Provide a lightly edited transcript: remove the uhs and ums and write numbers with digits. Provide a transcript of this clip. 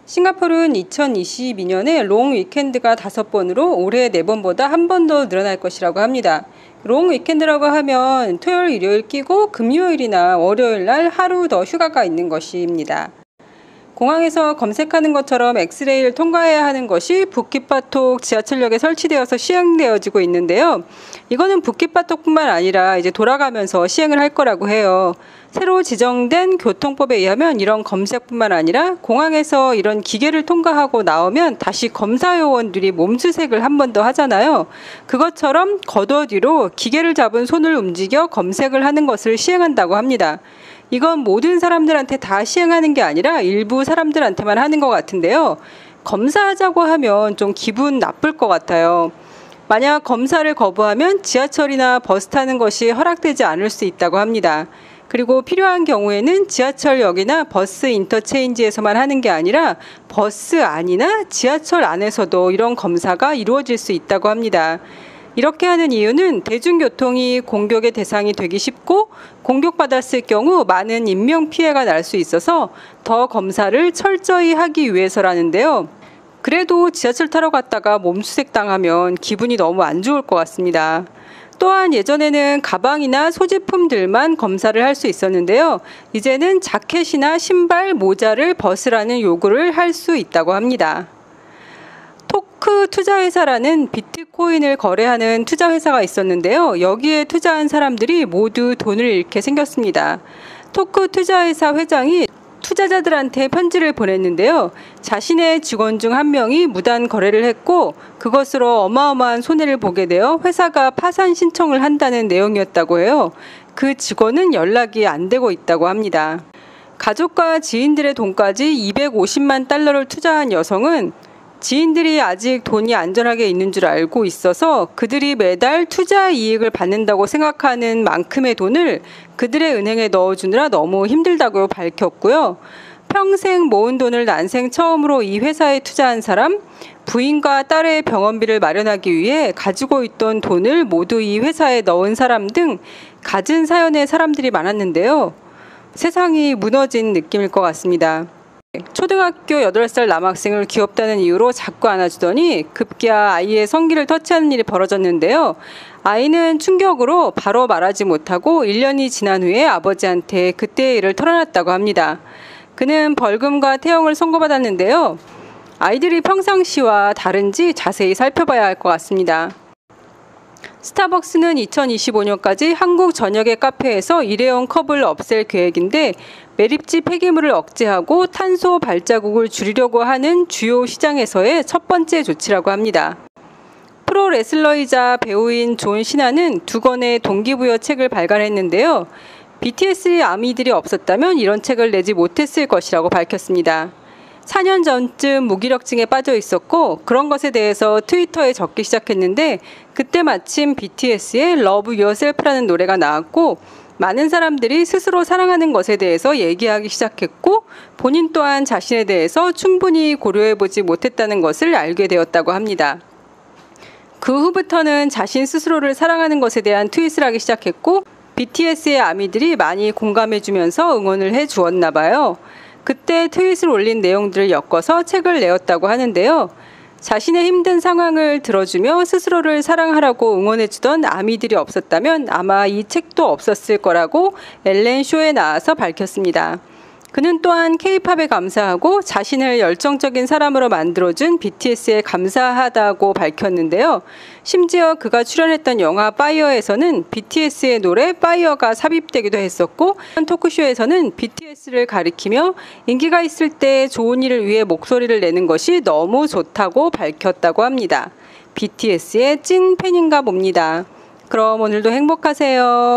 싱가포르는 2022년에 롱 위켄드가 5번으로 올해 4번보다 한 번 더 늘어날 것이라고 합니다. 롱 위켄드라고 하면 토요일, 일요일 끼고 금요일이나 월요일 날 하루 더 휴가가 있는 것입니다. 공항에서 검색하는 것처럼 엑스레이를 통과해야 하는 것이 부킷바톡 지하철역에 설치되어서 시행되어지고 있는데요. 이거는 부킷바톡뿐만 아니라 이제 돌아가면서 시행을 할 거라고 해요. 새로 지정된 교통법에 의하면 이런 검색뿐만 아니라 공항에서 이런 기계를 통과하고 나오면 다시 검사 요원들이 몸수색을 한 번 더 하잖아요. 그것처럼 겉어뒤로 기계를 잡은 손을 움직여 검색을 하는 것을 시행한다고 합니다. 이건 모든 사람들한테 다 시행하는 게 아니라 일부 사람들한테만 하는 것 같은데요. 검사하자고 하면 좀 기분 나쁠 것 같아요. 만약 검사를 거부하면 지하철이나 버스 타는 것이 허락되지 않을 수 있다고 합니다. 그리고 필요한 경우에는 지하철역이나 버스 인터체인지에서만 하는 게 아니라 버스 안이나 지하철 안에서도 이런 검사가 이루어질 수 있다고 합니다. 이렇게 하는 이유는 대중교통이 공격의 대상이 되기 쉽고 공격받았을 경우 많은 인명피해가 날 수 있어서 더 검사를 철저히 하기 위해서라는데요. 그래도 지하철 타러 갔다가 몸수색 당하면 기분이 너무 안 좋을 것 같습니다. 또한 예전에는 가방이나 소지품들만 검사를 할 수 있었는데요. 이제는 자켓이나 신발, 모자를 벗으라는 요구를 할 수 있다고 합니다. 토크 투자회사라는 비트코인을 거래하는 투자회사가 있었는데요. 여기에 투자한 사람들이 모두 돈을 잃게 생겼습니다. 토크 투자회사 회장이 투자자들한테 편지를 보냈는데요. 자신의 직원 중 한 명이 무단 거래를 했고 그것으로 어마어마한 손해를 보게 되어 회사가 파산 신청을 한다는 내용이었다고 해요. 그 직원은 연락이 안 되고 있다고 합니다. 가족과 지인들의 돈까지 250만 달러를 투자한 여성은 지인들이 아직 돈이 안전하게 있는 줄 알고 있어서 그들이 매달 투자 이익을 받는다고 생각하는 만큼의 돈을 그들의 은행에 넣어주느라 너무 힘들다고 밝혔고요. 평생 모은 돈을 난생 처음으로 이 회사에 투자한 사람, 부인과 딸의 병원비를 마련하기 위해 가지고 있던 돈을 모두 이 회사에 넣은 사람 등 갖은 사연의 사람들이 많았는데요. 세상이 무너진 느낌일 것 같습니다. 초등학교 8살 남학생을 귀엽다는 이유로 자꾸 안아주더니 급기야 아이의 성기를 터치하는 일이 벌어졌는데요. 아이는 충격으로 바로 말하지 못하고 1년이 지난 후에 아버지한테 그때의 일을 털어놨다고 합니다. 그는 벌금과 태형을 선고받았는데요. 아이들이 평상시와 다른지 자세히 살펴봐야 할 것 같습니다. 스타벅스는 2025년까지 한국 전역의 카페에서 일회용 컵을 없앨 계획인데 매립지 폐기물을 억제하고 탄소 발자국을 줄이려고 하는 주요 시장에서의 첫 번째 조치라고 합니다. 프로 레슬러이자 배우인 존 시나는 2권의 동기부여 책을 발간했는데요. BTS의 아미들이 없었다면 이런 책을 내지 못했을 것이라고 밝혔습니다. 4년 전쯤 무기력증에 빠져 있었고 그런 것에 대해서 트위터에 적기 시작했는데 그때 마침 BTS의 Love Yourself라는 노래가 나왔고 많은 사람들이 스스로 사랑하는 것에 대해서 얘기하기 시작했고 본인 또한 자신에 대해서 충분히 고려해보지 못했다는 것을 알게 되었다고 합니다. 그 후부터는 자신 스스로를 사랑하는 것에 대한 트윗을 하기 시작했고 BTS의 아미들이 많이 공감해주면서 응원을 해주었나 봐요. 그때 트윗을 올린 내용들을 엮어서 책을 내었다고 하는데요. 자신의 힘든 상황을 들어주며 스스로를 사랑하라고 응원해주던 아미들이 없었다면 아마 이 책도 없었을 거라고 엘렌 쇼에 나와서 밝혔습니다. 그는 또한 K-팝에 감사하고 자신을 열정적인 사람으로 만들어준 BTS에 감사하다고 밝혔는데요. 심지어 그가 출연했던 영화 파이어에서는 BTS의 노래 파이어가 삽입되기도 했었고 토크쇼에서는 BTS를 가리키며 인기가 있을 때 좋은 일을 위해 목소리를 내는 것이 너무 좋다고 밝혔다고 합니다. BTS의 찐 팬인가 봅니다. 그럼 오늘도 행복하세요.